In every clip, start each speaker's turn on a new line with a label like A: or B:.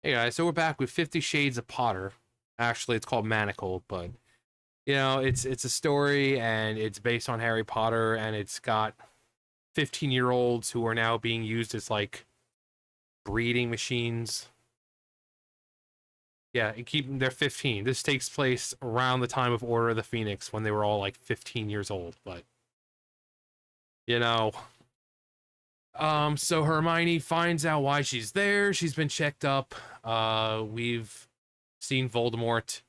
A: Hey guys, so we're back with 50 Shades of Potter. Actually, it's called Manacled, but it's a story and it's based on Harry Potter and it's got 15-year-olds who are now being used as like breeding machines. Yeah, and keep they're 15. This takes place around the time of Order of the Phoenix when they were all like 15 years old, but you know, so Hermione finds out why she's there. She's been checked up. We've seen Voldemort.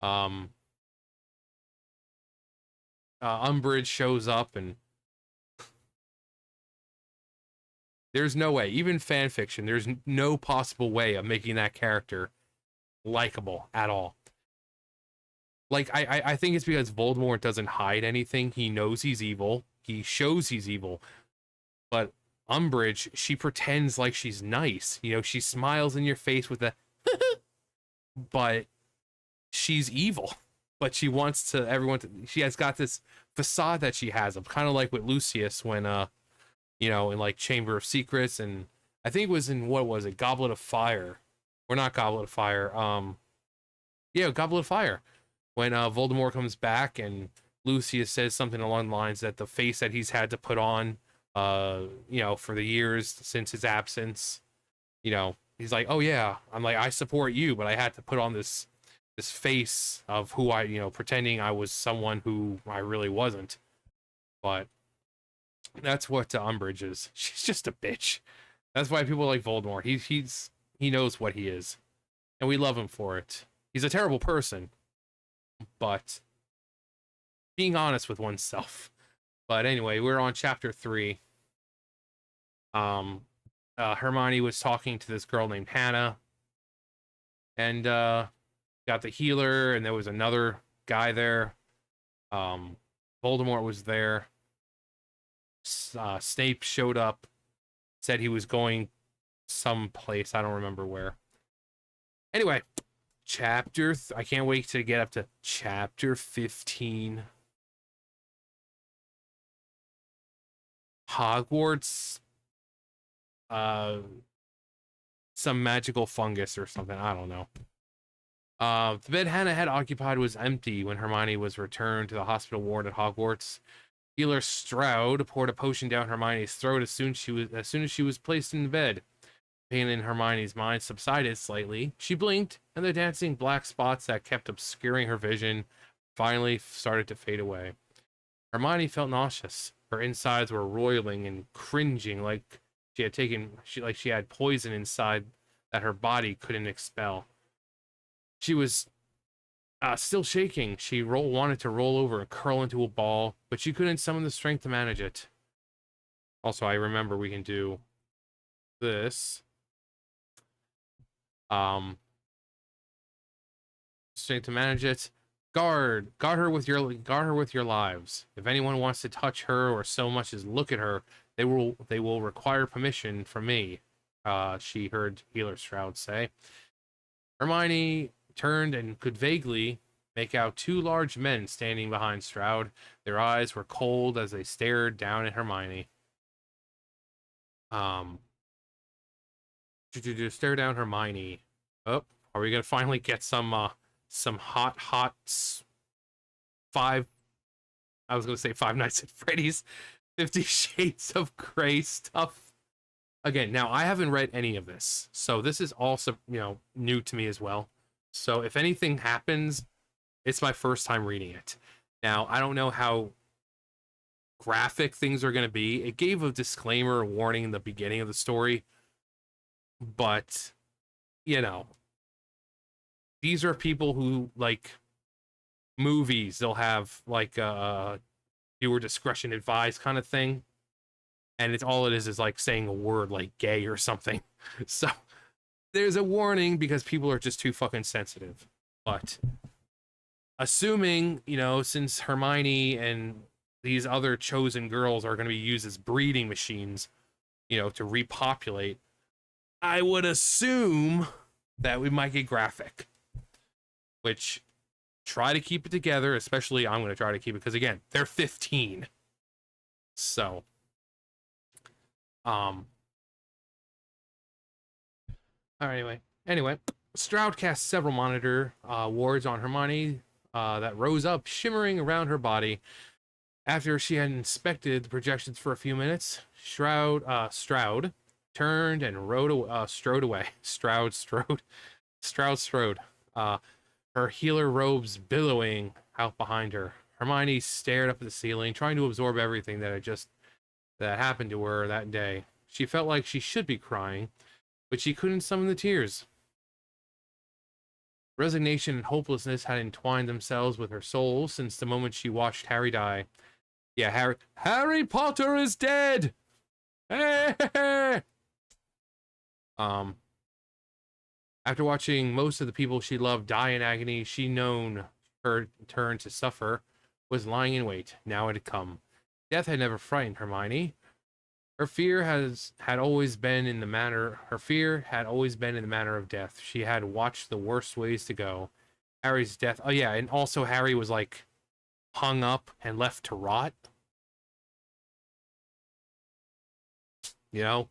A: Um, Umbridge shows up, and there's no way, even fan fiction, there's no possible way of making that character likable at all. Like, I think it's because Voldemort doesn't hide anything. He knows he's evil. He shows he's evil. But Umbridge, she pretends like she's nice. She smiles in your face with a, but she's evil. But she wants to everyone to. She has got this facade that she has, of kind of like with Lucius when in like Chamber of Secrets, and I think it was in, what was it, Goblet of Fire, or not Goblet of Fire, yeah, Goblet of Fire, when Voldemort comes back and Lucius says something along the lines that the face that he's had to put on, for the years since his absence, he's like, oh yeah, I'm like, I support you, but I had to put on this face of who I, pretending I was someone who I really wasn't, but that's what Umbridge is. She's just a bitch. That's why people like Voldemort. He knows what he is, and we love him for it. He's a terrible person, but being honest with oneself. But anyway, we're on chapter 3. Hermione was talking to this girl named Hannah, and got the healer, and there was another guy there. Voldemort was there. Snape showed up, said he was going someplace. I don't remember where. Anyway, I can't wait to get up to chapter 15. Hogwarts, some magical fungus or something. I don't know. The bed Hannah had occupied was empty when Hermione was returned to the hospital ward at Hogwarts. Healer Stroud poured a potion down Hermione's throat as soon as she was placed in the bed. Pain in Hermione's mind subsided slightly. She blinked, and the dancing black spots that kept obscuring her vision finally started to fade away. Hermione felt nauseous. Her insides were roiling and cringing, like she had poison inside that her body couldn't expel. She was still shaking. She wanted to roll over and curl into a ball, but she couldn't summon the strength to manage it. Also, I remember we can do this. Strength to manage it. Guard her with your lives. If anyone wants to touch her or so much as look at her, they will require permission from me. She heard Healer Stroud say. Hermione turned and could vaguely make out two large men standing behind Stroud. Their eyes were cold as they stared down at Hermione. Stare down Hermione. Oh, are we gonna finally get some hot five? I was gonna say Five Nights at Freddy's, 50 Shades of Grey stuff. Again, now I haven't read any of this, so this is also new to me as well. So if anything happens, it's my first time reading it. Now I don't know how graphic things are going to be. It gave a disclaimer, warning in the beginning of the story, but these are people who like movies. They'll have like viewer discretion advised kind of thing, and it's all it is like saying a word like gay or something. So there's a warning because people are just too fucking sensitive. But assuming, since Hermione and these other chosen girls are going to be used as breeding machines, to repopulate, I would assume that we might get graphic. Which, try to keep it together, especially I'm going to try to keep it, because again, they're 15. So, all right, anyway, Anyway, Stroud cast several monitor wards on Hermione that rose up, shimmering around her body. After she had inspected the projections for a few minutes, Stroud turned and strode away. Strode. Uh, her healer robes billowing out behind her. Hermione stared up at the ceiling, trying to absorb everything that happened to her that day. She felt like she should be crying, but she couldn't summon the tears. Resignation and hopelessness had entwined themselves with her soul since the moment she watched Harry die. Yeah, Harry Potter is dead! Hey! After watching most of the people she loved die in agony, she known her turn to suffer was lying in wait. Now it had come. Death had never frightened Hermione. Her fear had always been in the manner of death. She had watched the worst ways to go. Harry's death. Oh yeah, and also Harry was like hung up and left to rot. You know?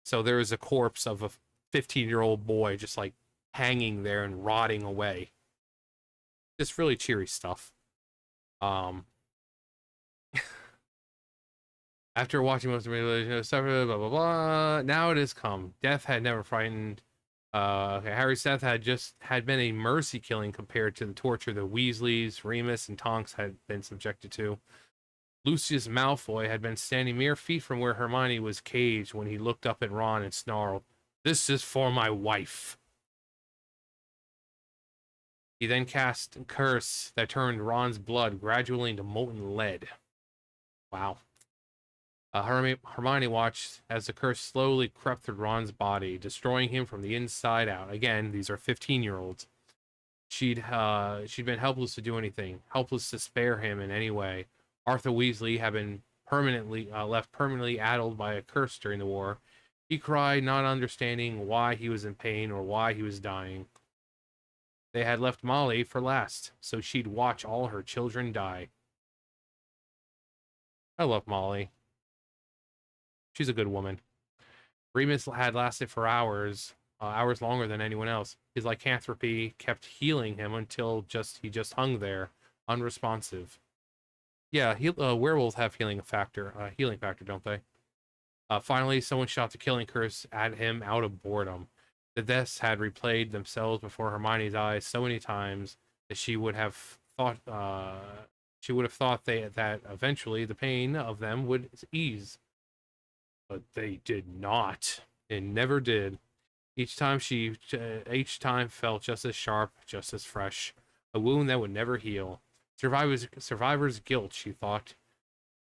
A: So there was a corpse of a 15-year-old boy just like hanging there and rotting away. Just really cheery stuff. After watching most of the stuff, blah blah blah. Now it has come. Death had never frightened. Harry's death had been a mercy killing compared to the torture the Weasleys, Remus, and Tonks had been subjected to. Lucius Malfoy had been standing mere feet from where Hermione was caged when he looked up at Ron and snarled, "This is for my wife." He then cast a curse that turned Ron's blood gradually into molten lead. Wow. Hermione watched as the curse slowly crept through Ron's body, destroying him from the inside out. Again, these are 15-year-olds. She'd been helpless to do anything, helpless to spare him in any way. Arthur Weasley had been left permanently addled by a curse during the war. He cried, not understanding why he was in pain or why he was dying. They had left Molly for last, so she'd watch all her children die. I love Molly. She's a good woman. Remus had lasted for hours longer than anyone else. His lycanthropy kept healing him until he just hung there, unresponsive. Yeah, werewolves have healing factor, don't they? Finally, someone shot the killing curse at him out of boredom. The deaths had replayed themselves before Hermione's eyes so many times that she would have thought that eventually the pain of them would ease. But they did not. It never did. Each time felt just as sharp, just as fresh. A wound that would never heal. Survivor's guilt, she thought.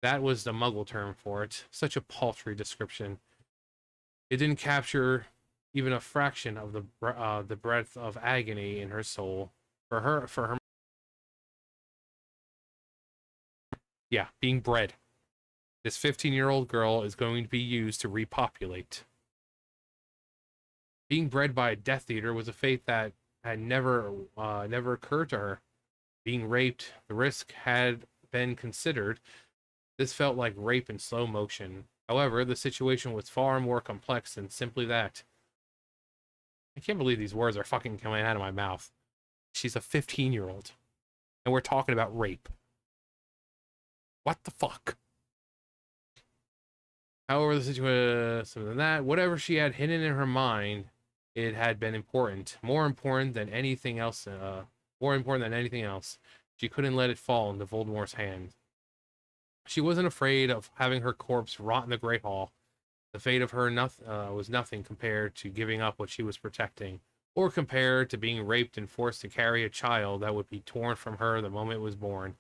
A: That was the Muggle term for it. Such a paltry description. It didn't capture even a fraction of the breadth of agony in her soul. For her. Yeah, being bred. This 15-year-old girl is going to be used to repopulate. Being bred by a Death Eater was a fate that had never occurred to her. Being raped, the risk had been considered. This felt like rape in slow motion. However, the situation was far more complex than simply that. I can't believe these words are fucking coming out of my mouth. She's a 15-year-old. And we're talking about rape. What the fuck? However, the situation than that, whatever she had hidden in her mind, it had been important. More important than anything else. She couldn't let it fall into Voldemort's hand. She wasn't afraid of having her corpse rot in the Great Hall. The fate of her was nothing compared to giving up what she was protecting, or compared to being raped and forced to carry a child that would be torn from her the moment it was born.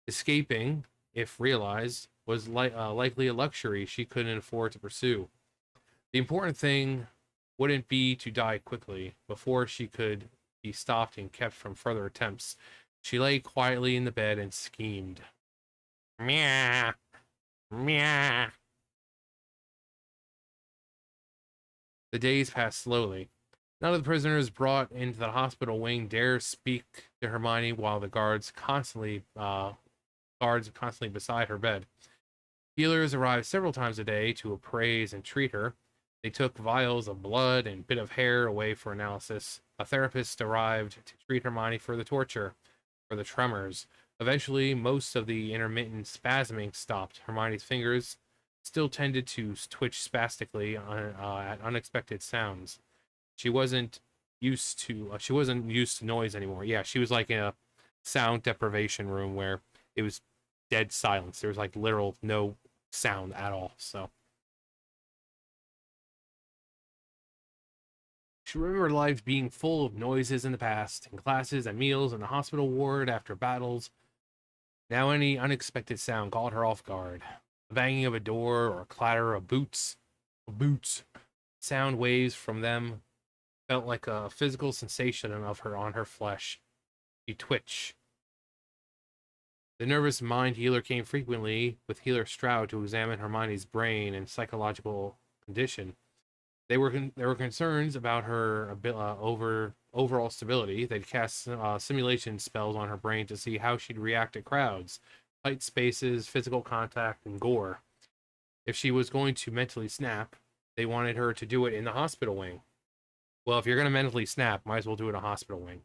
A: Escaping, if realized, was likely a luxury she couldn't afford to pursue. The important thing wouldn't be to die quickly, before she could be stopped and kept from further attempts. She lay quietly in the bed and schemed. Meow. Meow. The days passed slowly. None of the prisoners brought into the hospital wing dare speak to Hermione while the guards constantly beside her bed. Healers arrived several times a day to appraise and treat her. They took vials of blood and bit of hair away for analysis. A therapist arrived to treat Hermione for the torture, for the tremors. Eventually, most of the intermittent spasming stopped. Hermione's fingers still tended to twitch spastically at unexpected sounds. She wasn't she wasn't used to noise anymore. Yeah, she was like in a sound deprivation room where it was dead silence. There was like literal no sound at all. So she remembered life being full of noises in the past, in classes, at meals, in the hospital ward, after battles. Now any unexpected sound caught her off guard. The banging of a door or a clatter of boots. Sound waves from them felt like a physical sensation of her on her flesh. She twitched. The nervous mind healer came frequently with healer Stroud to examine Hermione's brain and psychological condition. There were concerns about her overall stability. They'd cast simulation spells on her brain to see how she'd react to crowds, tight spaces, physical contact, and gore. If she was going to mentally snap, they wanted her to do it in the hospital wing. Well, if you're going to mentally snap, might as well do it in a hospital wing.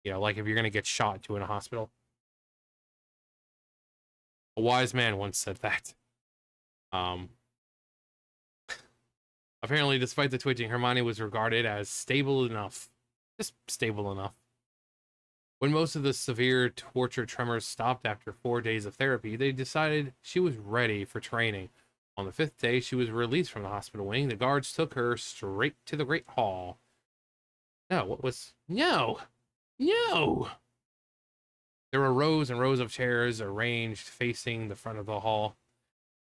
A: You know, like if you're going to get shot, do it in a hospital. A wise man once said that. Um, Apparently, despite the twitching, Hermione was regarded as stable enough. Just stable enough. When most of the severe torture tremors stopped after 4 days of therapy, they decided she was ready for training. On the fifth day, she was released from the hospital wing. The guards took her straight to the Great Hall. No, what was... No! No! There were rows and rows of chairs arranged facing the front of the hall.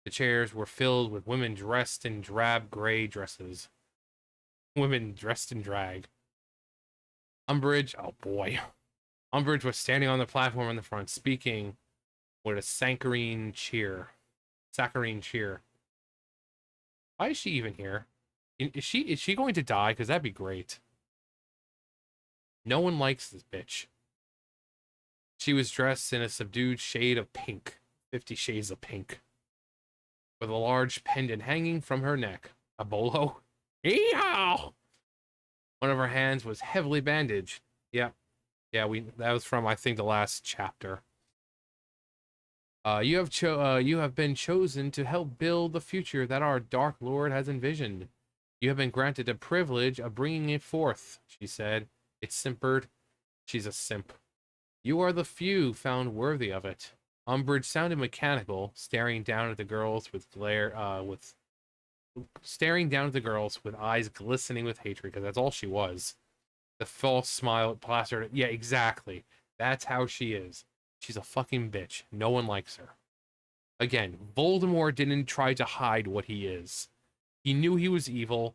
A: The chairs were filled with women dressed in drab gray dresses. Women dressed in drag. Umbridge, oh boy. Umbridge was standing on the platform in the front, speaking with a saccharine cheer. Saccharine cheer. Why is she even here? Is she going to die? Because that'd be great. No one likes this bitch. She was dressed in a subdued shade of pink. 50 Shades of Pink. With a large pendant hanging from her neck. A bolo? Yeehaw! One of her hands was heavily bandaged. Yeah. Yeah, that was from, I think, the last chapter. You have been chosen to help build the future that our Dark Lord has envisioned. You have been granted the privilege of bringing it forth, she said. It simpered. She's a simp. You are the few found worthy of it. Umbridge sounded mechanical, staring down at the girls with eyes glistening with hatred, because that's all she was. The false smile plastered. Yeah, exactly. That's how she is. She's a fucking bitch. No one likes her. Again, Voldemort didn't try to hide what he is. He knew he was evil,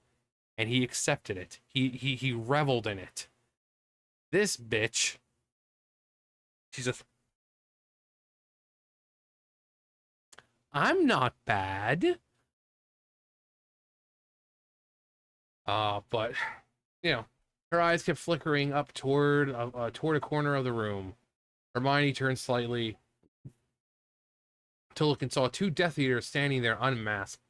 A: and he accepted it. He reveled in it. This bitch, she's a... I'm not bad. But, you know, her eyes kept flickering up toward a corner of the room. Hermione turned slightly to look and saw two Death Eaters standing there unmasked.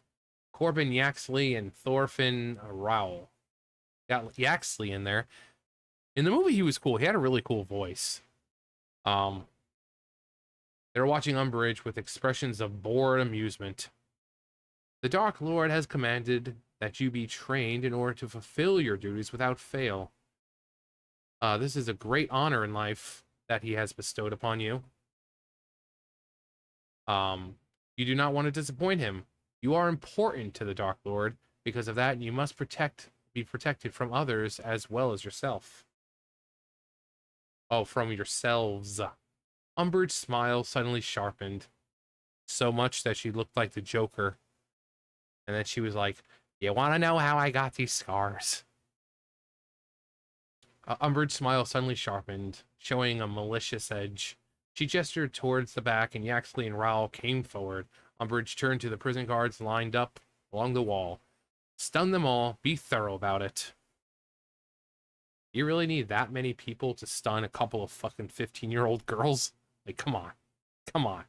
A: Corbin Yaxley and Thorfinn Rowell. Got Yaxley in there. In the movie, he was cool. He had a really cool voice. They were watching Umbridge with expressions of bored amusement. The Dark Lord has commanded that you be trained in order to fulfill your duties without fail. This is a great honor in life that he has bestowed upon you. You do not want to disappoint him. You are important to the Dark Lord. Because of that, you must be protected from others as well as yourself. Oh, from yourselves. Umbridge's smile suddenly sharpened, so much that she looked like the Joker. And then she was like, you want to know how I got these scars? Umbridge's smile suddenly sharpened, showing a malicious edge. She gestured towards the back, and Yaxley and Rowell came forward. Umbridge turned to the prison guards lined up along the wall. Stun them all. Be thorough about it. You really need that many people to stun a couple of fucking 15-year-old girls? Like, come on. Come on.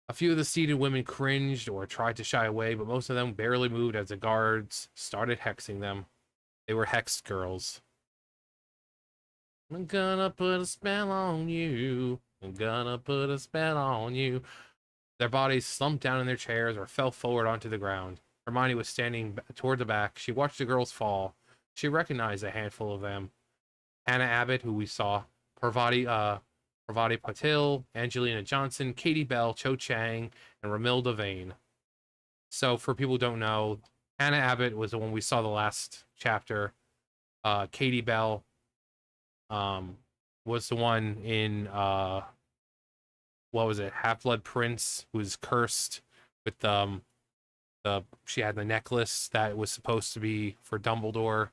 A: A few of the seated women cringed or tried to shy away, but most of them barely moved as the guards started hexing them. They were hexed girls. I'm gonna put a spell on you. I'm gonna put a spell on you. Their bodies slumped down in their chairs or fell forward onto the ground. Hermione was standing toward the back. She watched the girls fall. She recognized a handful of them. Hannah Abbott, who we saw, Parvati Patil, Angelina Johnson, Katie Bell, Cho Chang, and Ramilda Vane. So for people who don't know, Hannah Abbott was the one we saw the last chapter. Katie Bell was the one in what was it? Half-Blood Prince, who was cursed with she had the necklace that was supposed to be for Dumbledore.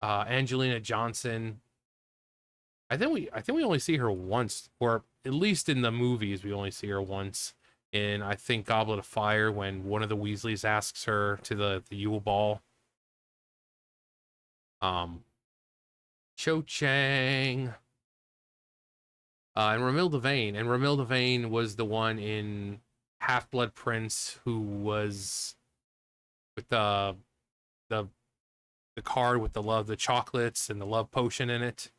A: Angelina Johnson. I think we only see her once, or at least in the movies we only see her once. In I think Goblet of Fire, when one of the Weasleys asks her to the Yule Ball. Cho Chang. And Ramilda Vane. And Ramilda Vane was the one in Half-Blood Prince who was with the card with the chocolates and the love potion in it.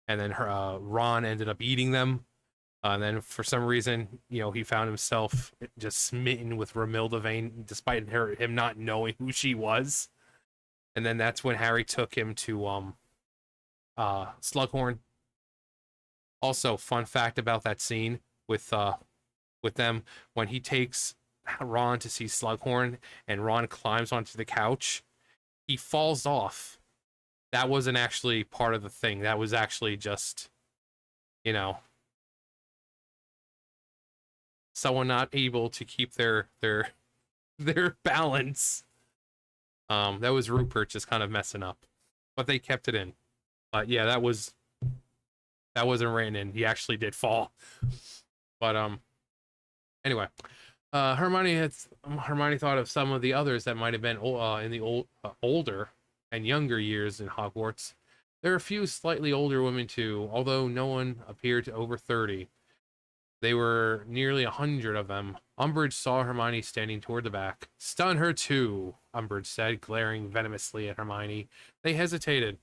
A: And then Ron ended up eating them. And then for some reason, he found himself just smitten with Ramilda Vane, despite him not knowing who she was. And then that's when Harry took him to Slughorn. Also, fun fact about that scene with them, when he takes Ron to see Slughorn and Ron climbs onto the couch, he falls off. That wasn't actually part of the thing. That was actually just, someone not able to keep their balance. That was Rupert just kind of messing up, but they kept it in. But yeah, that wasn't written in. He actually did fall. But anyway, Hermione thought of some of the others that might have been in the older and younger years in Hogwarts. There are a few slightly older women too, although no one appeared to over 30. They were nearly 100 of them. Umbridge saw Hermione standing toward the back. Stun her too, Umbridge said, glaring venomously at Hermione. They hesitated.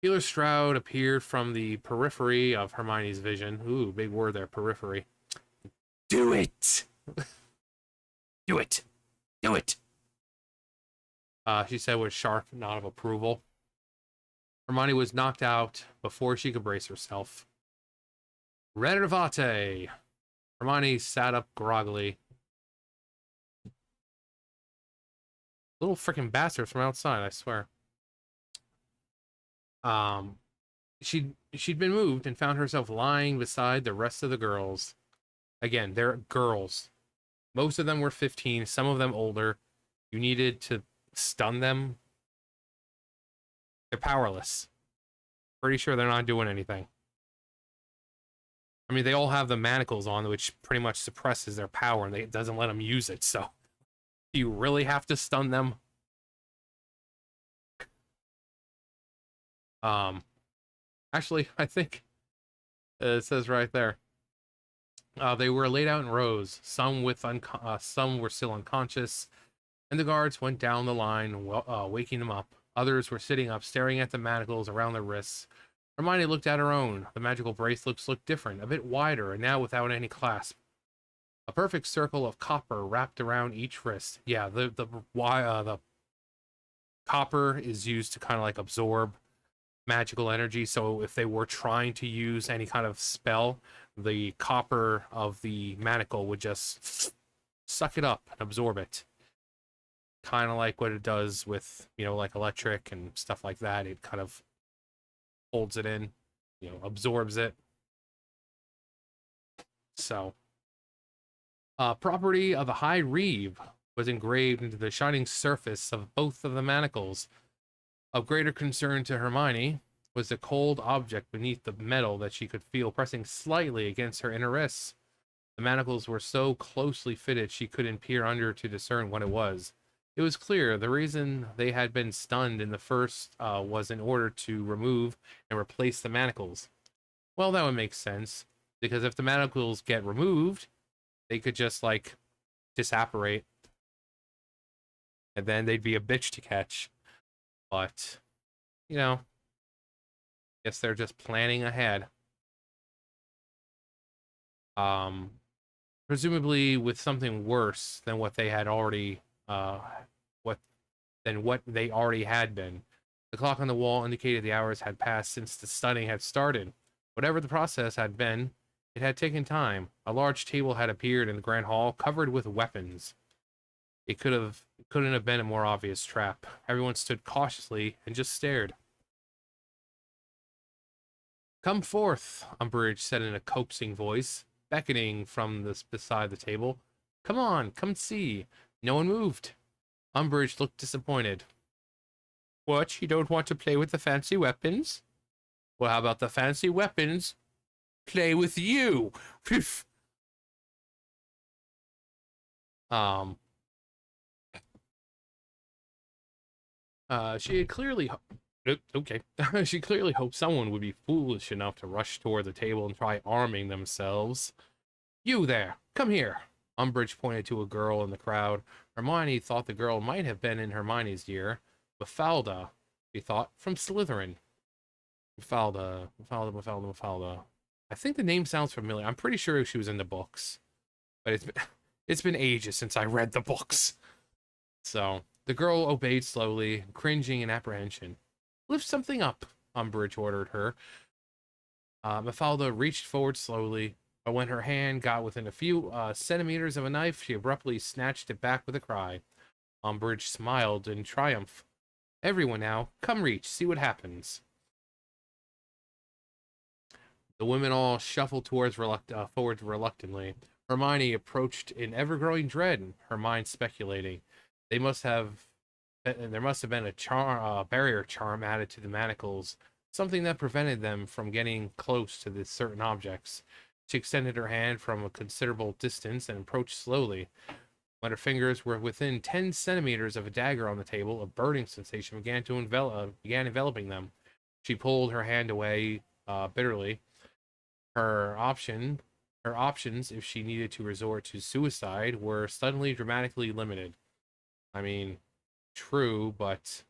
A: Healer Stroud appeared from the periphery of Hermione's vision. Ooh, big word there, periphery. Do it! Do it! Do it! She said with a sharp nod of approval. Hermione was knocked out before she could brace herself. Renervate! Hermione sat up groggily. Little freaking bastards from outside, I swear. She'd been moved and found herself lying beside the rest of the girls. Again, they're girls. Most of them were 15, some of them older. You needed to stun them. They're powerless. Pretty sure they're not doing anything. I mean, they all have the manacles on, which pretty much suppresses their power, and it doesn't let them use it, so... Do you really have to stun them? Actually, I think it says right there. They were laid out in rows. Some were still unconscious, and the guards went down the line, waking them up. Others were sitting up, staring at the manacles around their wrists. Hermione looked at her own. The magical bracelets looked different, a bit wider, and now without any clasp. A perfect circle of copper wrapped around each wrist. Yeah, the copper is used to kind of like absorb magical energy, so if they were trying to use any kind of spell, the copper of the manacle would just suck it up and absorb it. Kind of like what it does with, like electric and stuff like that. It kind of holds it in, absorbs it. So, property of a high reeve was engraved into the shining surface of both of the manacles. Of greater concern to Hermione was the cold object beneath the metal that she could feel pressing slightly against her inner wrists. The manacles were so closely fitted she couldn't peer under to discern what it was. It was clear the reason they had been stunned in the first was in order to remove and replace the manacles. Well, that would make sense, because if the manacles get removed, They could just like disapparate, and then they'd be a bitch to catch. But you know, guess they're just planning ahead. Um, Presumably with something worse than what they had already, what what they already had been. The clock on the wall indicated the hours had passed since the stunning had started. Whatever the process had been, it had taken time. A large table had appeared in the grand hall, covered with weapons. Couldn't have been a more obvious trap. Everyone stood cautiously and just stared. Come forth, Umbridge said in a coaxing voice, beckoning from beside the table. Come on, come see. No one moved. Umbridge looked disappointed. What, you don't want to play with the fancy weapons? Well, how about the fancy weapons play with you? um, she had clearly, okay, she clearly hoped someone would be foolish enough to rush toward the table and try arming themselves. You there, come here. Umbridge pointed to a girl in the crowd. Hermione thought the girl might have been in Hermione's year. Mafalda, she thought, from Slytherin. Mafalda. I think the name sounds familiar. I'm pretty sure she was in the books, but it's been ages since I read the books. So the girl obeyed slowly, cringing in apprehension. Lift something up, Umbridge ordered her. Mafalda reached forward slowly, but when her hand got within a few centimeters of a knife, she abruptly snatched it back with a cry. Umbridge smiled in triumph. Everyone now, come reach, see what happens. The women all shuffled forward reluctantly. Hermione approached in ever-growing dread, her mind speculating. There must have been a barrier charm added to the manacles, something that prevented them from getting close to certain objects. She extended her hand from a considerable distance and approached slowly. When her fingers were within 10 centimeters of a dagger on the table, a burning sensation began enveloping them. She pulled her hand away bitterly. Her options, if she needed to resort to suicide, were suddenly dramatically limited. I mean, true, but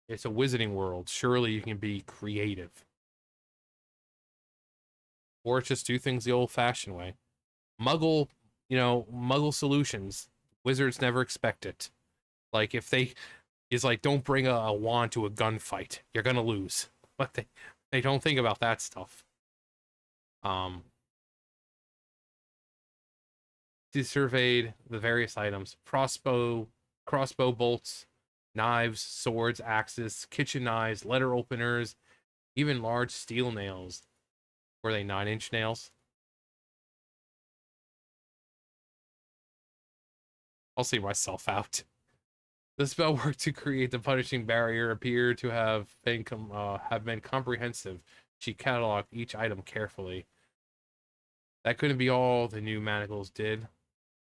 A: it's a wizarding world. Surely you can be creative. Or just do things the old-fashioned way. Muggle, Muggle solutions. Wizards never expect it. Like, if they is like, don't bring a wand to a gunfight. You're gonna lose. But they don't think about that stuff. She surveyed the various items: crossbow bolts, knives, swords, axes, kitchen knives, letter openers, even large steel nails. Were they 9-inch nails? I'll see myself out. The spell work to create the punishing barrier appeared to have been comprehensive. She cataloged each item carefully. That couldn't be all the new manacles did.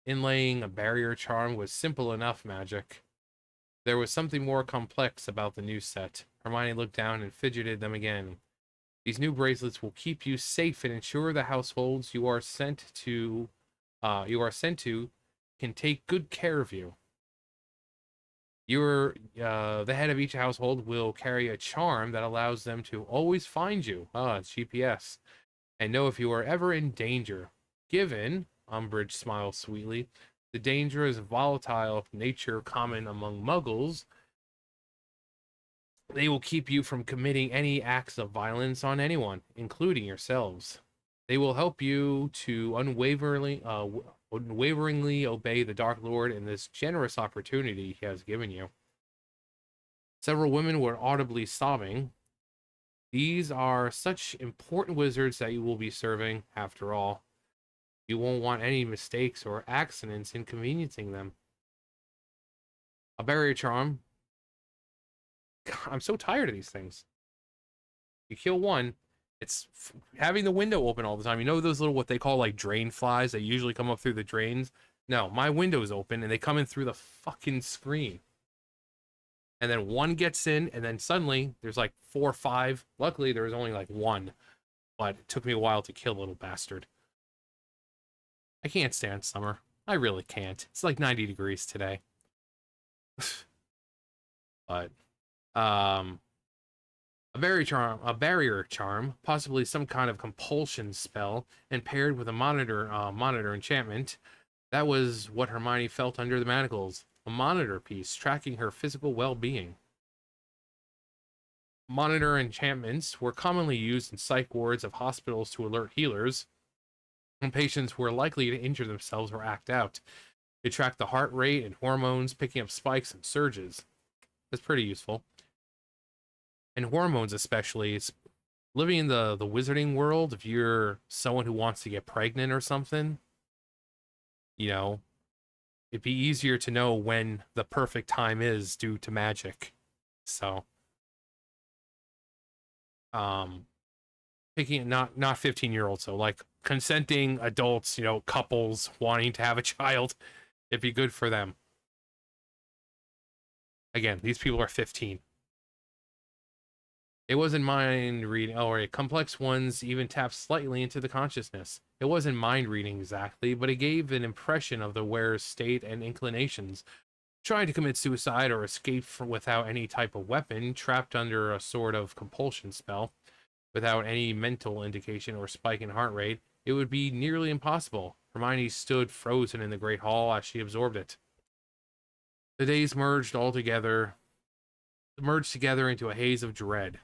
A: Inlaying a barrier charm was simple enough magic. There was something more complex about the new set. Hermione looked down and fidgeted them again. These new bracelets will keep you safe and ensure the households you are sent to can take good care of you. The head of each household will carry a charm that allows them to always find you. It's GPS. And know if you are ever in danger. Given, Umbridge smiled sweetly, the danger is volatile nature common among muggles. They will keep you from committing any acts of violence on anyone, including yourselves. They will help you to unwaveringly obey the Dark Lord in this generous opportunity he has given you. Several women were audibly sobbing. These are such important wizards that you will be serving, after all. You won't want any mistakes or accidents inconveniencing them. A barrier charm. I'm so tired of these things. You kill one, it's having the window open all the time. You know those little, what they call like drain flies that usually come up through the drains? No, my window's open and they come in through the fucking screen. And then one gets in, and then suddenly there's like 4 or 5. Luckily, there was only like one, but it took me a while to kill little bastard. I can't stand summer. I really can't. It's like 90 degrees today. But um a barrier charm, possibly some kind of compulsion spell, and paired with a monitor enchantment. That was what Hermione felt under the manacles. A monitor piece tracking her physical well-being. Monitor enchantments were commonly used in psych wards of hospitals to alert healers when patients were likely to injure themselves or act out. They tracked the heart rate and hormones, picking up spikes and surges. That's pretty useful. And hormones especially. It's living in the wizarding world, if you're someone who wants to get pregnant or something, you know, it'd be easier to know when the perfect time is due to magic. So, um, picking not 15-year-olds, so like consenting adults, couples wanting to have a child, it'd be good for them. Again, these people are 15. It wasn't mind reading. Oh, right. Complex ones even tap slightly into the consciousness. It wasn't mind reading exactly, but it gave an impression of the wearer's state and inclinations. Trying to commit suicide or escape without any type of weapon, trapped under a sort of compulsion spell, without any mental indication or spike in heart rate, it would be nearly impossible. Hermione stood frozen in the Great Hall as she absorbed it. The days merged together into a haze of dread.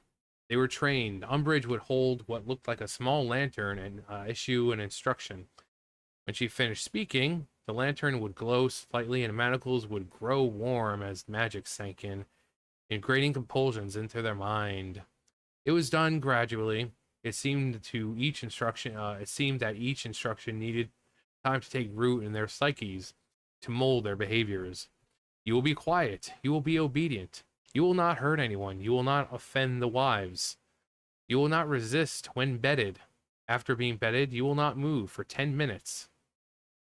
A: They were trained. Umbridge would hold what looked like a small lantern and issue an instruction. When she finished speaking, the lantern would glow slightly and manacles would grow warm as magic sank in, ingrating compulsions into their mind. It was done gradually. It seemed that each instruction needed time to take root in their psyches, to mold their behaviors. You will be quiet. You will be obedient. You will not hurt anyone. You will not offend the wives. You will not resist when bedded. After being bedded, you will not move for 10 minutes.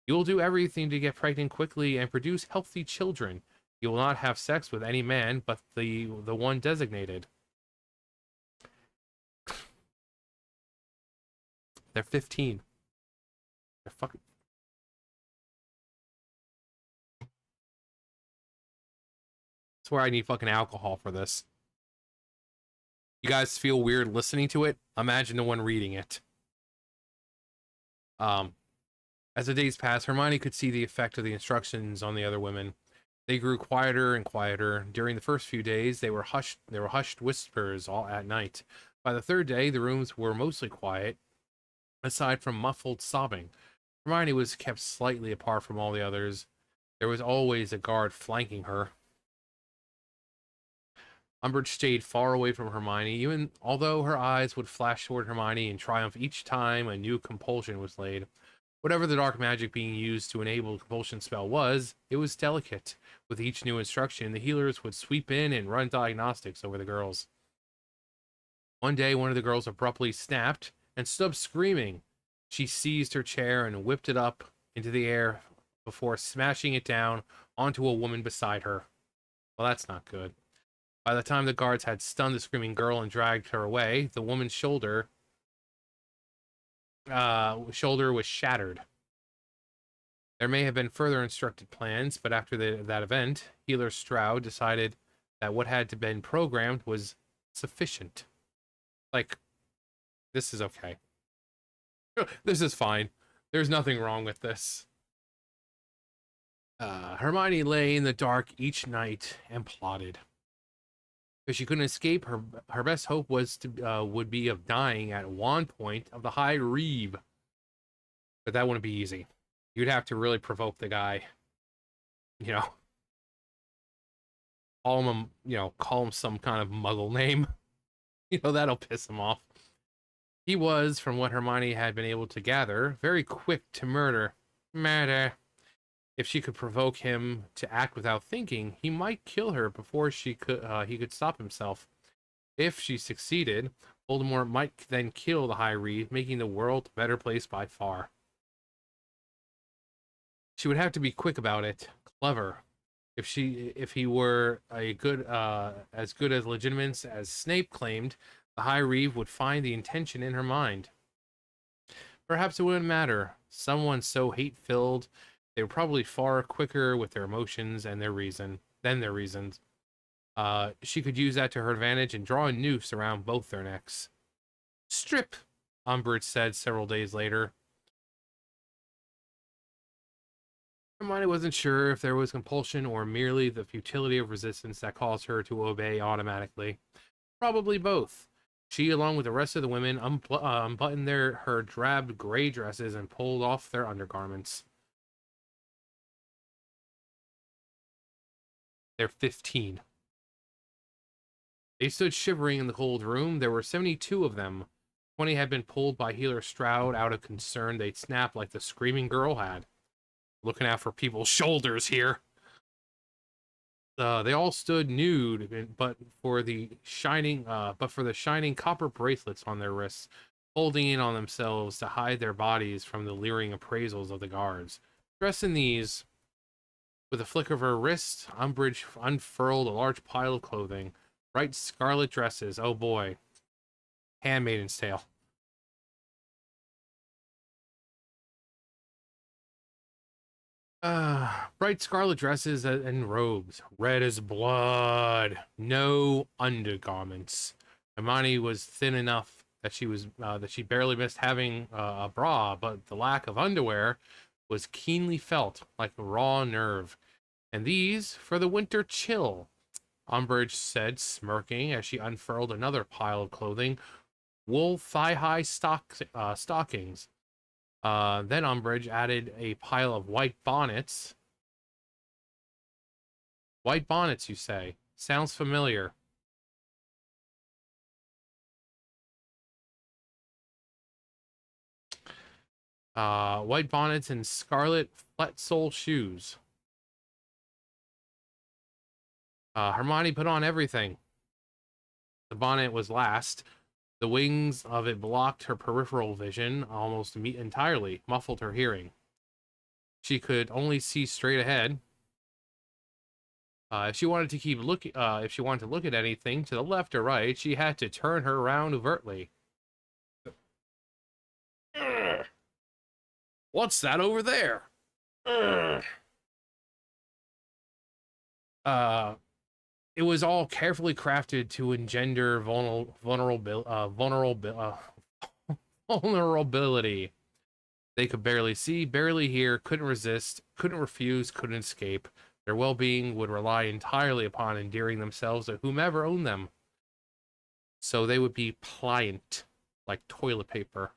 A: You will do everything to get pregnant quickly and produce healthy children. You will not have sex with any man but the one designated. They're 15. They're fucking... I swear I need fucking alcohol for this. You guys feel weird listening to it? Imagine the one reading it. As the days passed, Hermione could see the effect of the instructions on the other women. They grew quieter and quieter. During the first few days, they were hushed whispers all at night. By the third day, the rooms were mostly quiet, aside from muffled sobbing. Hermione was kept slightly apart from all the others. There was always a guard flanking her. Umbridge stayed far away from Hermione, even although her eyes would flash toward Hermione in triumph each time a new compulsion was laid. Whatever the dark magic being used to enable the compulsion spell was, it was delicate. With each new instruction, the healers would sweep in and run diagnostics over the girls. One day, one of the girls abruptly snapped and stood up screaming. She seized her chair and whipped it up into the air before smashing it down onto a woman beside her. Well, that's not good. By the time the guards had stunned the screaming girl and dragged her away, the woman's shoulder was shattered. There may have been further instructed plans, but after that event, Healer Stroud decided that what had been programmed was sufficient. Like, this is okay. This is fine. There's nothing wrong with this. Hermione lay in the dark each night and plotted. If she couldn't escape, her best hope would be of dying at wand point of the High Reeve. But that wouldn't be easy. You'd have to really provoke the guy. Call him some kind of muggle name. That'll piss him off. He was, from what Hermione had been able to gather, very quick to murder. If she could provoke him to act without thinking, he might kill her before he could stop himself. If she succeeded, Voldemort might then kill the High Reeve, making the world a better place by far. She would have to be quick about it, clever. If he were as good as legitimate as Snape claimed, the High Reeve would find the intention in her mind. Perhaps it wouldn't matter. Someone so hate-filled, they were probably far quicker with their emotions and their reasons. She could use that to her advantage and draw a noose around both their necks. Strip, Umbridge said several days later. Hermione wasn't sure if there was compulsion or merely the futility of resistance that caused her to obey automatically. Probably both. She, along with the rest of the women, unbuttoned her drab gray dresses and pulled off their undergarments. They're 15. They stood shivering in the cold room. There were 72 of them. 20 had been pulled by Healer Stroud out of concern they'd snap like the screaming girl had. Looking out for people's shoulders here. They all stood nude, but for the shining copper bracelets on their wrists, holding in on themselves to hide their bodies from the leering appraisals of the guards. Dressed in these, with a flick of her wrist, Umbridge unfurled a large pile of clothing. Bright scarlet dresses, oh boy. Handmaid's Tale. Bright scarlet dresses and robes, red as blood, no undergarments. Hermione was thin enough that she barely missed having a bra, but the lack of underwear was keenly felt like a raw nerve. And these for the winter chill, Umbridge said, smirking as she unfurled another pile of clothing, wool thigh-high stockings. Then Umbridge added a pile of white bonnets. White bonnets, you say? Sounds familiar. White bonnets and scarlet flat sole shoes. Hermione put on everything. The bonnet was last. The wings of it blocked her peripheral vision almost entirely, muffled her hearing. She could only see straight ahead. If she wanted to look at anything to the left or right, she had to turn her around overtly. What's that over there? It was all carefully crafted to engender vulnerability. They could barely see, barely hear, couldn't resist, couldn't refuse, couldn't escape. Their well-being would rely entirely upon endearing themselves to whomever owned them. So they would be pliant, like toilet paper.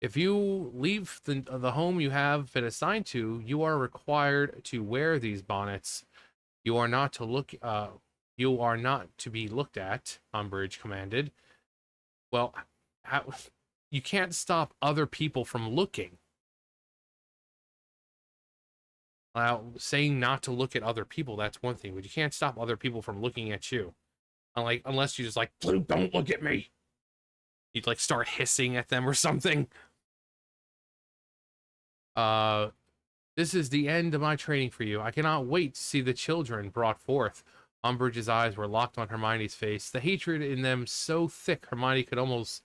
A: If you leave the home you have been assigned to, you are required to wear these bonnets. You are not to be looked at, Umbridge commanded. Well, you can't stop other people from looking. Saying not to look at other people, that's one thing, but you can't stop other people from looking at you. Unless you just like, don't look at me. You'd like start hissing at them or something. This is the end of my training for you. I cannot wait to see the children brought forth. Umbridge's eyes were locked on Hermione's face, the hatred in them so thick Hermione could almost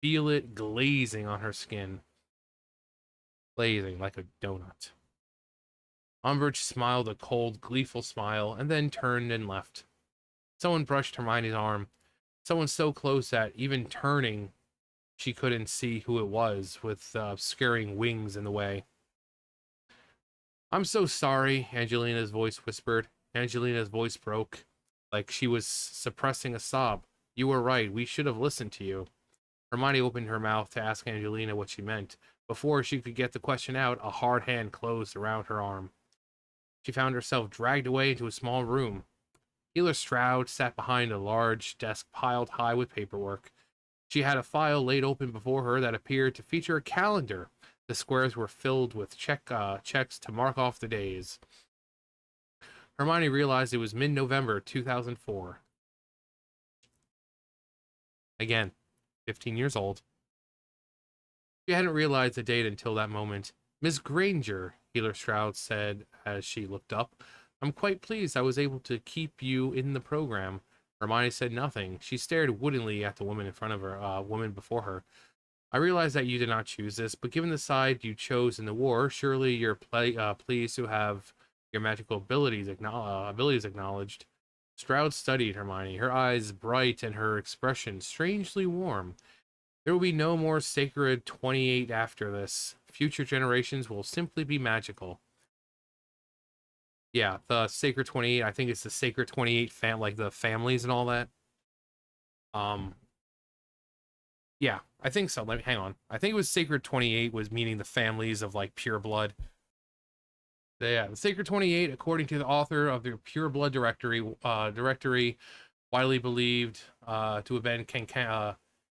A: feel it glazing on her skin. Glazing like a donut. Umbridge smiled a cold, gleeful smile, and then turned and left. Someone brushed Hermione's arm. Someone so close that, even turning, she couldn't see who it was, with obscuring wings in the way. I'm so sorry, Angelina's voice whispered. Angelina's voice broke, like she was suppressing a sob. You were right, we should have listened to you. Hermione opened her mouth to ask Angelina what she meant. Before she could get the question out, a hard hand closed around her arm. She found herself dragged away into a small room. Healer Stroud sat behind a large desk piled high with paperwork. She had a file laid open before her that appeared to feature a calendar. The squares were filled with checks to mark off the days. Hermione realized it was mid-November 2004. Again, 15 years old. She hadn't realized the date until that moment. Miss Granger, Healer Stroud said as she looked up. I'm quite pleased I was able to keep you in the program. Hermione said nothing. She stared woodenly at the woman in front of her, woman before her. I realize that you did not choose this, but given the side you chose in the war, surely you're pleased to have your magical abilities acknowledged. Stroud studied Hermione, her eyes bright and her expression strangely warm. There will be no more sacred 28 after this. Future generations will simply be magical. Yeah, the sacred 28, I think it's the sacred 28 like the families and all that. Um, yeah, I think so. Let me hang on. I think it was sacred 28 was meaning the families of like pure blood. Yeah, the sacred 28, according to the author of the Pure Blood Directory, widely believed to have been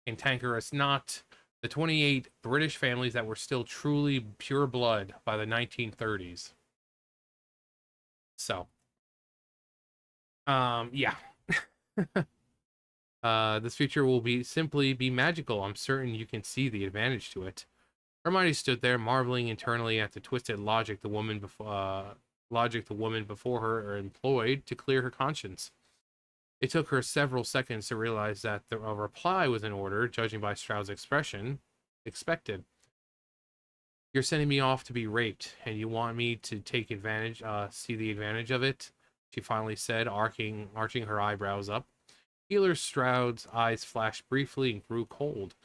A: cantankerous, not the 28 British families that were still truly pure blood by the 1930s. So, yeah. This future will simply be magical. I'm certain you can see the advantage to it. Hermione stood there, marveling internally at the twisted logic the woman before her employed to clear her conscience. It took her several seconds to realize that the reply was in order, judging by Stroud's expression. Expected. You're sending me off to be raped, and you want me to see the advantage of it? She finally said, arching her eyebrows up. Healer Stroud's eyes flashed briefly and grew cold.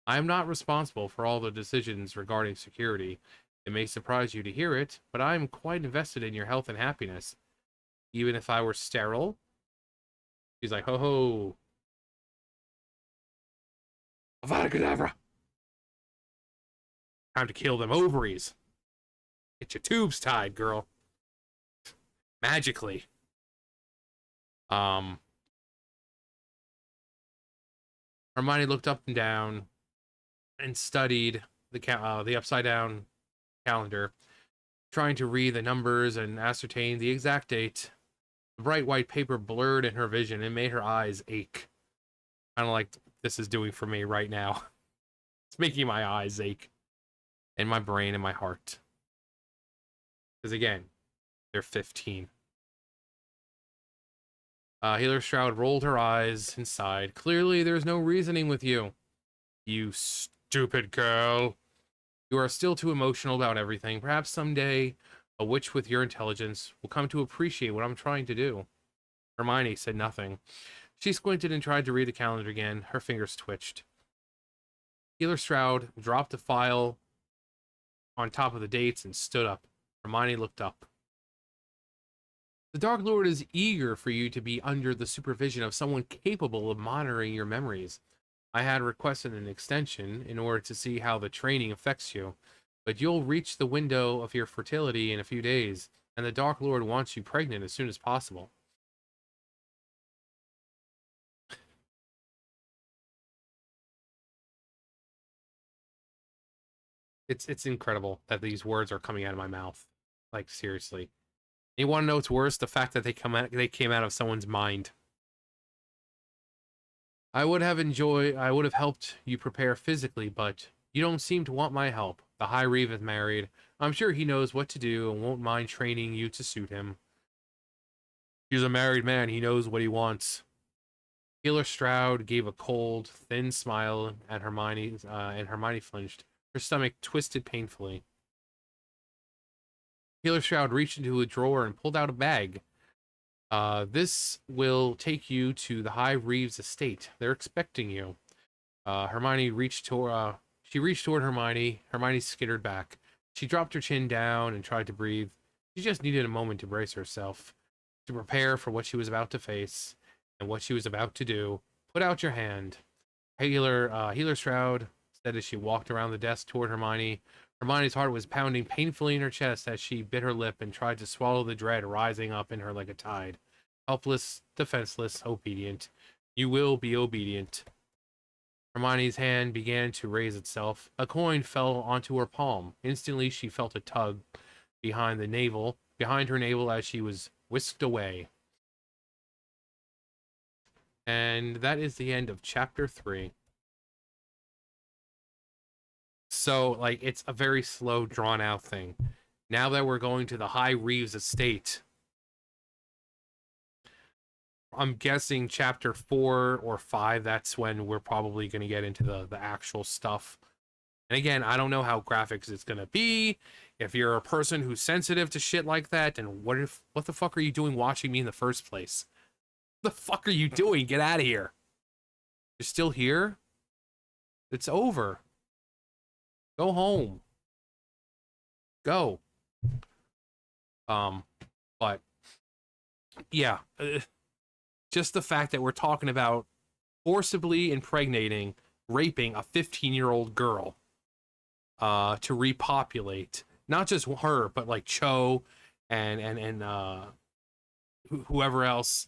A: I am not responsible for all the decisions regarding security. It may surprise you to hear it, but I am quite invested in your health and happiness. Even if I were sterile? She's like, ho ho. Avada Kedavra! Time to kill them ovaries. Get your tubes tied, girl. Magically. Hermione looked up and down and studied the upside down calendar, trying to read the numbers and ascertain the exact date. The bright white paper blurred in her vision and made her eyes ache. Kind of like this is doing for me right now. It's making my eyes ache, and my brain and my heart. Because again, they're 15. Healer Shroud rolled her eyes and sighed. Clearly, there's no reasoning with you. You stupid girl. You are still too emotional about everything. Perhaps someday, a witch with your intelligence will come to appreciate what I'm trying to do. Hermione said nothing. She squinted and tried to read the calendar again. Her fingers twitched. Healer Stroud dropped the file on top of the dates and stood up. Hermione looked up. The Dark Lord is eager for you to be under the supervision of someone capable of monitoring your memories. I had requested an extension in order to see how the training affects you, but you'll reach the window of your fertility in a few days, and the Dark Lord wants you pregnant as soon as possible. It's incredible that these words are coming out of my mouth. Like, seriously. You want to know what's worse? The fact that they came out of someone's mind. I would have helped you prepare physically, but you don't seem to want my help. The High Reeve is married. I'm sure he knows what to do and won't mind training you to suit him. He's a married man. He knows what he wants. Healer Stroud gave a cold, thin smile at Hermione, and Hermione flinched. Her stomach twisted painfully. Healer Stroud reached into a drawer and pulled out a bag. This will take you to the High Reeves estate. They're expecting you. She reached toward Hermione. Hermione skittered back. She dropped her chin down and tried to breathe. She just needed a moment to brace herself, to prepare for what she was about to face and what she was about to do. Put out your hand. Healer Stroud said as she walked around the desk toward Hermione. Hermione's heart was pounding painfully in her chest as she bit her lip and tried to swallow the dread rising up in her like a tide. Helpless, defenseless, obedient. You will be obedient. Hermione's hand began to raise itself. A coin fell onto her palm. Instantly, she felt a tug behind her navel as she was whisked away. And that is the end of chapter 3. So, like, it's a very slow, drawn-out thing. Now that we're going to the High Reeves estate, I'm guessing chapter 4 or 5, that's when we're probably going to get into the actual stuff And again, I don't know how graphics it's gonna be. If you're a person who's sensitive to shit like that, then what the fuck are you doing watching me in the first place? What the fuck are you doing? Get out of here. You're still here? It's over. Go home. Go. But yeah, just the fact that we're talking about forcibly impregnating, raping a 15-year-old girl to repopulate not just her, but like Cho and whoever else.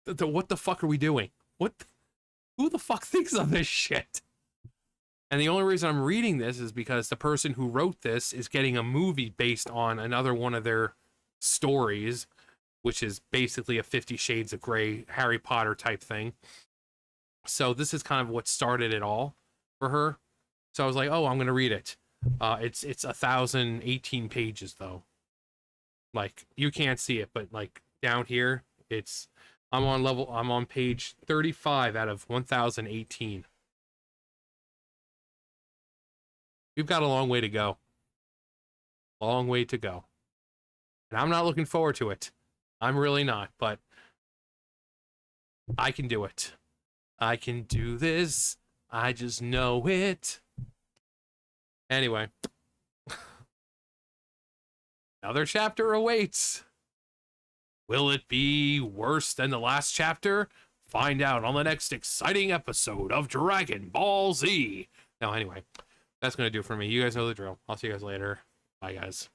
A: What the fuck are we doing? Who the fuck thinks of this shit? And the only reason I'm reading this is because the person who wrote this is getting a movie based on another one of their stories, which is basically a 50 Shades of Grey Harry Potter type thing. So this is kind of what started it all for her. So I was like, oh, I'm gonna read it. It's 1,018 pages though. Like you can't see it, but like down here, I'm on page 35 out of 1,018. We've got a long way to go. Long way to go. And I'm not looking forward to it. I'm really not, but I can do it. I can do this. I just know it. Anyway. Another chapter awaits. Will it be worse than the last chapter? Find out on the next exciting episode of Dragon Ball Z. Now, anyway, that's going to do it for me. You guys know the drill. I'll see you guys later. Bye, guys.